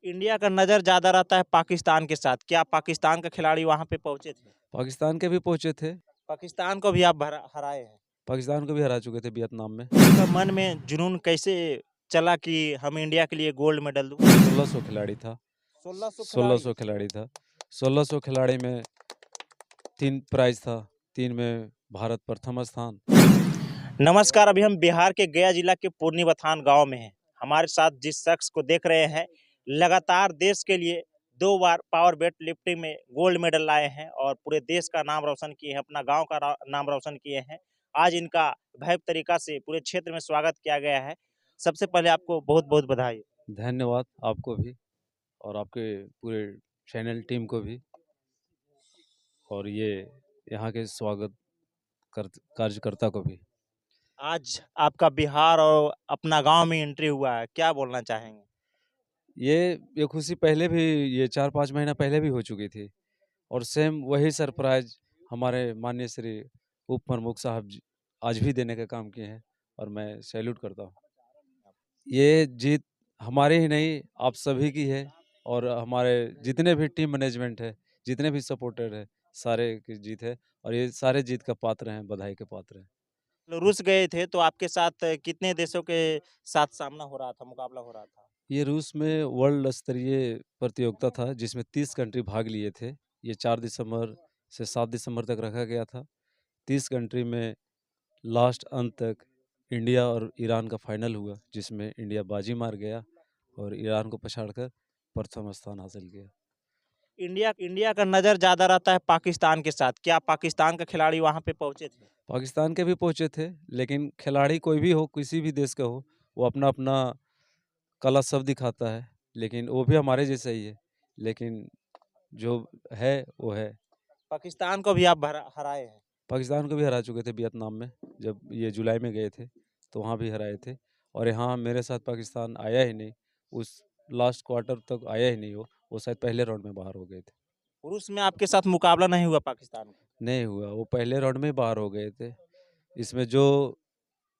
India का नज़र ज़्यादा रहता है पाकिस्तान के साथ। क्या पाकिस्तान का खिलाड़ी वहाँ पे पहुँचे थे? पाकिस्तान के भी पहुंचे थे। पाकिस्तान को भी आप हराए हैं। पाकिस्तान को भी हरा चुके थे वियतनाम में। आपका मन में जुनून कैसे चला कि हम इंडिया के लिए गोल्ड मेडल दूँ? 1600 खिलाड़ी था। 1600 खिलाड़ी। 1600 खिलाड़ी था। 1600 खिलाड़ी में 3 प्राइज़ था। 3 में भारत प्रथम स्थान। नमस्कार, अभी हम बिहार के गया जिला के पूर्णी बथान गाँव में हैं। हमारे साथ जिस शख्स को देख रहे हैं, लगातार देश के लिए 2 बार पावर वेट लिफ्टिंग में गोल्ड मेडल लाए हैं और पूरे देश का नाम रोशन किए हैं, अपना गाँव का नाम रोशन किए हैं। आज इनका भव्य तरीका से पूरे क्षेत्र में स्वागत किया गया है। सबसे पहले आपको बहुत-बहुत बधाई। धन्यवाद आपको भी और आपके पूरे चैनल टीम को भी और ये यहाँ के स्वागत कार्यकर्ता को भी। आज आपका बिहार और अपना गाँव में एंट्री हुआ है, क्या बोलना चाहेंगे? ये खुशी पहले भी ये 4-5 महीना पहले भी हो चुकी थी और सेम वही सरप्राइज़ हमारे माननीय श्री उप प्रमुख साहब जी आज भी देने का काम किए हैं और मैं सैल्यूट करता हूँ। ये जीत हमारी ही नहीं, आप सभी की है और हमारे जितने भी टीम मैनेजमेंट है, जितने भी सपोर्टर है, सारे की जीत है और ये सारे जीत का पात्र हैं, बधाई के पात्र हैं। रूस गए थे तो आपके साथ कितने देशों के साथ सामना हो रहा था, मुकाबला हो रहा था? ये रूस में वर्ल्ड स्तरीय प्रतियोगिता था जिसमें 30 कंट्री भाग लिए थे। ये 4 दिसंबर से 7 दिसंबर तक रखा गया था। 30 कंट्री में लास्ट अंत तक इंडिया और ईरान का फाइनल हुआ जिसमें इंडिया बाजी मार गया और ईरान को पछाड़कर प्रथम स्थान हासिल किया। इंडिया का नज़र ज़्यादा रहता है पाकिस्तान के साथ। क्या पाकिस्तान का खिलाड़ी वहाँ पे पहुँचे थे? पाकिस्तान के भी पहुंचे थे लेकिन खिलाड़ी कोई भी हो, किसी भी देश का हो, वो अपना अपना कला सब दिखाता है, लेकिन वो भी हमारे जैसा ही है, लेकिन जो है वो है। पाकिस्तान को भी आप हराए हैं। पाकिस्तान को भी हरा चुके थे वियतनाम में, जब ये जुलाई में गए थे तो वहाँ भी हराए थे और यहाँ मेरे साथ पाकिस्तान आया ही नहीं, उस लास्ट क्वार्टर तक आया ही नहीं। वो शायद पहले राउंड में बाहर हो गए थे। रूस में आपके साथ मुकाबला नहीं हुआ पाकिस्तान का। नहीं हुआ, वो पहले राउंड में ही बाहर हो गए थे। इसमें जो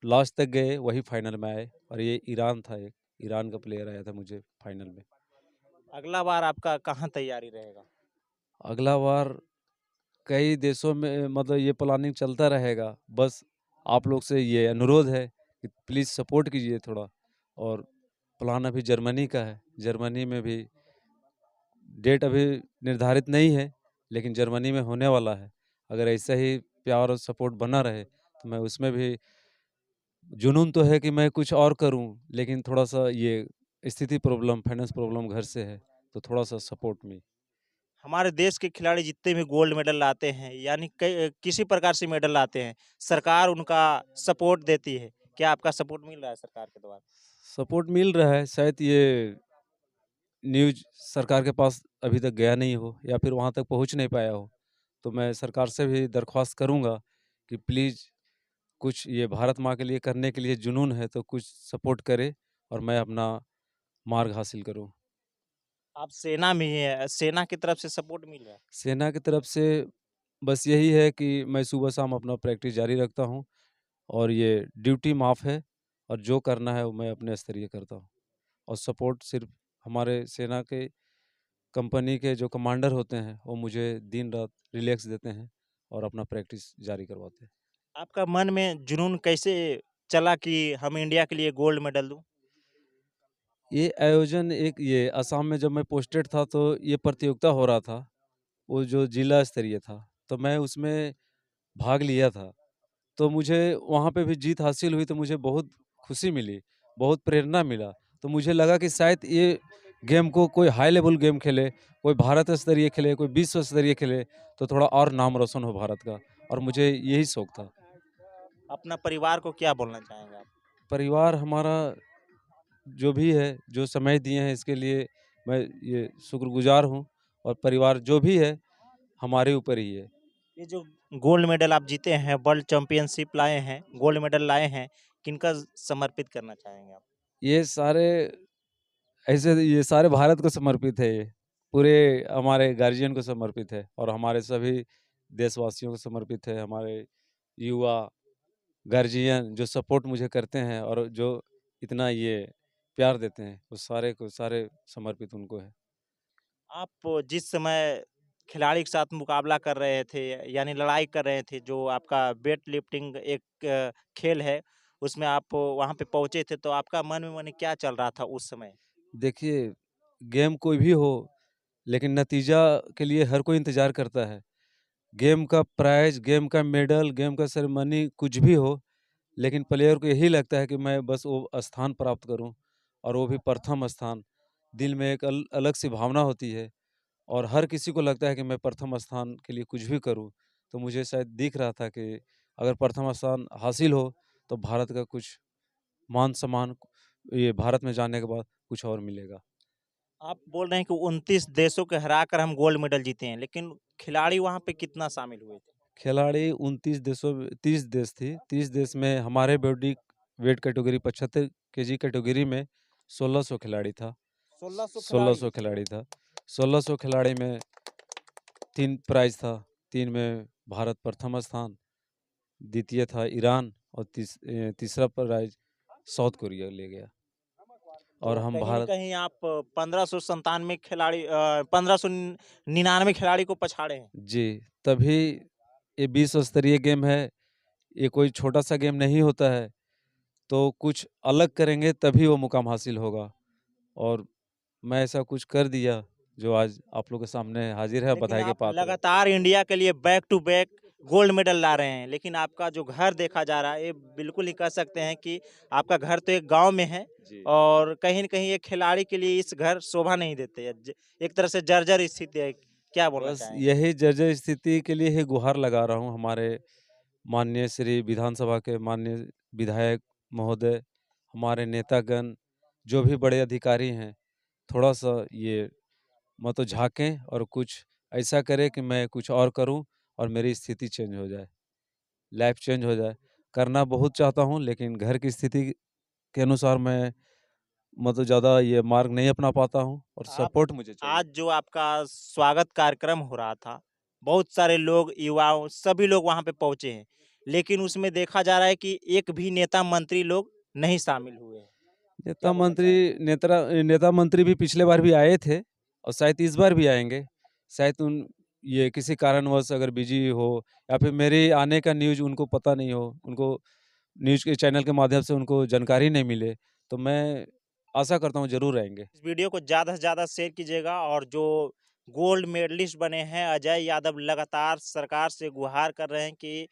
लास्ट तक गए वही फाइनल में आए और ये ईरान था, एक ईरान का प्लेयर आया था मुझे फाइनल में। अगला बार आपका कहाँ तैयारी रहेगा? अगला बार कई देशों में मतलब ये प्लानिंग चलता रहेगा। बस आप लोग से ये अनुरोध है कि प्लीज़ सपोर्ट कीजिए थोड़ा। और प्लान अभी जर्मनी का है। जर्मनी में भी डेट अभी निर्धारित नहीं है, लेकिन जर्मनी में होने वाला है। अगर ऐसा ही प्यार और सपोर्ट बना रहे तो मैं उसमें भी जुनून तो है कि मैं कुछ और करूं, लेकिन थोड़ा-सा ये स्थिति प्रॉब्लम, फाइनेंस प्रॉब्लम घर से है, तो थोड़ा-सा सपोर्ट मी। हमारे देश के खिलाड़ी जितने भी गोल्ड मेडल लाते हैं, यानी किसी प्रकार से मेडल लाते हैं, सरकार उनका सपोर्ट देती है। क्या आपका सपोर्ट मिल रहा है सरकार के द्वारा? सपोर्ट मिल रहा है, शायद ये न्यूज़ सरकार के पास अभी तक गया नहीं हो या फिर वहाँ तक पहुँच नहीं पाया हो। तो मैं सरकार से भी दरख्वास्त करूँगा कि प्लीज़ कुछ ये भारत माँ के लिए करने के लिए जुनून है तो कुछ सपोर्ट करे और मैं अपना मार्ग हासिल करूँ। आप सेना में ही हैं, सेना की तरफ से सपोर्ट मिल रहा है। सेना की तरफ से बस यही है कि मैं सुबह-शाम अपना प्रैक्टिस जारी रखता हूँ और ये ड्यूटी माफ़ है और जो करना है वो मैं अपने स्तरीय करता हूँ। और सपोर्ट सिर्फ़ हमारे सेना के कंपनी के जो कमांडर होते हैं, वो मुझे दिन-रात रिलैक्स देते हैं और अपना प्रैक्टिस जारी करवाते हैं। आपका मन में जुनून कैसे चला कि हम इंडिया के लिए गोल्ड मेडल दूँ? ये आयोजन एक ये असम में जब मैं पोस्टेड था तो ये प्रतियोगिता हो रहा था, वो जो जिला स्तरीय था, तो मैं उसमें भाग लिया था। तो मुझे वहाँ पे भी जीत हासिल हुई तो मुझे बहुत खुशी मिली, बहुत प्रेरणा मिला। तो मुझे लगा कि शायद ये गेम को कोई हाई लेवल गेम खेले, कोई भारत स्तरीय खेले, कोई विश्व स्तरीय खेले, तो थोड़ा और नाम रोशन हो भारत का और मुझे यही शौक था। अपना परिवार को क्या बोलना चाहेंगे आप? परिवार हमारा जो भी है, जो समय दिए हैं इसके लिए मैं ये शुक्रगुज़ार हूँ और परिवार जो भी है, हमारे ऊपर ही है। ये जो गोल्ड मेडल आप जीते हैं, वर्ल्ड चैंपियनशिप लाए हैं, गोल्ड मेडल लाए हैं, किनका समर्पित करना चाहेंगे आप? ये सारे ये सारे भारत को समर्पित है ये। पूरे हमारे गार्जियन को समर्पित है और हमारे सभी देशवासियों को समर्पित है। हमारे युवा, गार्जियन जो सपोर्ट मुझे करते हैं और जो इतना ये प्यार देते हैं, वो सारे को सारे समर्पित उनको है। आप जिस समय खिलाड़ी के साथ मुकाबला कर रहे थे, यानी लड़ाई कर रहे थे, जो आपका वेट लिफ्टिंग एक खेल है, उसमें आप वहाँ पे पहुँचे थे, तो आपका मन में माने क्या चल रहा था उस समय? देखिए, गेम कोई भी हो, लेकिन नतीजा के लिए हर कोई इंतज़ार करता है। गेम का प्राइज़, गेम का मेडल, गेम का सेरेमनी कुछ भी हो, लेकिन प्लेयर को यही लगता है कि मैं बस वो स्थान प्राप्त करूँ और वो भी प्रथम स्थान। दिल में एक अलग-सी भावना होती है और हर किसी को लगता है कि मैं प्रथम स्थान के लिए कुछ भी करूँ। तो मुझे शायद दिख रहा था कि अगर प्रथम स्थान हासिल हो, तो भारत का कुछ मान-सम्मान ये भारत में जाने के बाद कुछ और मिलेगा। आप बोल रहे हैं कि 29 देशों को हराकर हम गोल्ड मेडल जीते हैं, लेकिन खिलाड़ी वहाँ पे कितना शामिल हुए थे? खिलाड़ी 29 देशों में 30 देश थी। 30 देश में हमारे body weight category 75 KG category में 1600 खिलाड़ी था। 1600 खिलाड़ी। 1600 खिलाड़ी था। 1600 खिलाड़ी में 3 प्राइज़ था। 3 में भारत प्रथम स्थान, द्वितीय था ईरान और तीसरा प्राइज़ साउथ कोरिया ले गया और तो हम कहीं न भारत कहीं आप 1597 खिलाड़ी 1599 खिलाड़ी को पछाड़े हैं। जी, तभी ये विश्व स्तरीय गेम है। ये कोई छोटा-सा गेम नहीं होता है। तो कुछ अलग करेंगे तभी वो मुकाम हासिल होगा और मैं ऐसा कुछ कर दिया जो आज आप लोग के सामने हाजिर है, लेकिन बधाई के आप पात्र है। लगातार इंडिया के लिए back to back gold medal ला रहे हैं, लेकिन आपका जो घर देखा जा रहा है, ये बिल्कुल ही कह सकते हैं कि आपका घर तो एक गाँव में है जी। और कहीं न कहीं एक खिलाड़ी के लिए इस घर शोभा नहीं देते हैं। एक तरह से जर्जर स्थिति है। क्या बोलना बस चाहेंगे? यही जर्जर स्थिति के लिए ही गुहार लगा रहा हूँ हमारे माननीय श्री विधानसभा के माननीय विधायक महोदय, हमारे नेतागण, जो भी बड़े अधिकारी हैं, थोड़ा-सा ये मतलब झाँकें और कुछ ऐसा करें कि मैं कुछ और करूँ और मेरी स्थिति चेंज हो जाए, लाइफ़ चेंज हो जाए। करना बहुत चाहता हूँ लेकिन घर की स्थिति के अनुसार मैं मतलब ज़्यादा ये मार्ग नहीं अपना पाता हूँ और आप सपोर्ट मुझे चाहिए। आज जो आपका स्वागत कार्यक्रम हो रहा था, बहुत सारे लोग, युवाओं, सभी लोग वहाँ पे पहुँचे हैं, लेकिन उसमें देखा जा रहा है कि एक भी नेता मंत्री लोग नहीं शामिल हुए हैं। क्या नेता बोलना मंत्री चाहेंगे? नेता मंत्री भी पिछले बार भी आए थे और शायद इस बार भी आएँगे। शायद उन ये किसी कारणवश अगर बिज़ी हो या फिर मेरे आने का न्यूज़ उनको पता नहीं हो, उनको न्यूज़ के चैनल के माध्यम से उनको जानकारी नहीं मिले, तो मैं आशा करता हूँ ज़रूर आएँगे। इस वीडियो को ज़्यादा से ज़्यादा शेयर कीजिएगा और जो गोल्ड मेडलिस्ट बने हैं अजय यादव लगातार सरकार से गुहार कर रहे हैं कि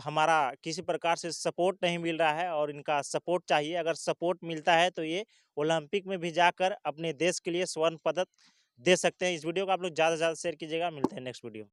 हमारा किसी प्रकार से सपोर्ट नहीं मिल रहा है और इनका सपोर्ट चाहिए। अगर सपोर्ट मिलता है तो ये ओलंपिक में भी जाकर अपने देश के लिए स्वर्ण पदक दे सकते हैं। इस वीडियो को आप लोग ज़्यादा से ज़्यादा शेयर कीजिएगा। मिलते हैं नेक्स्ट वीडियो में।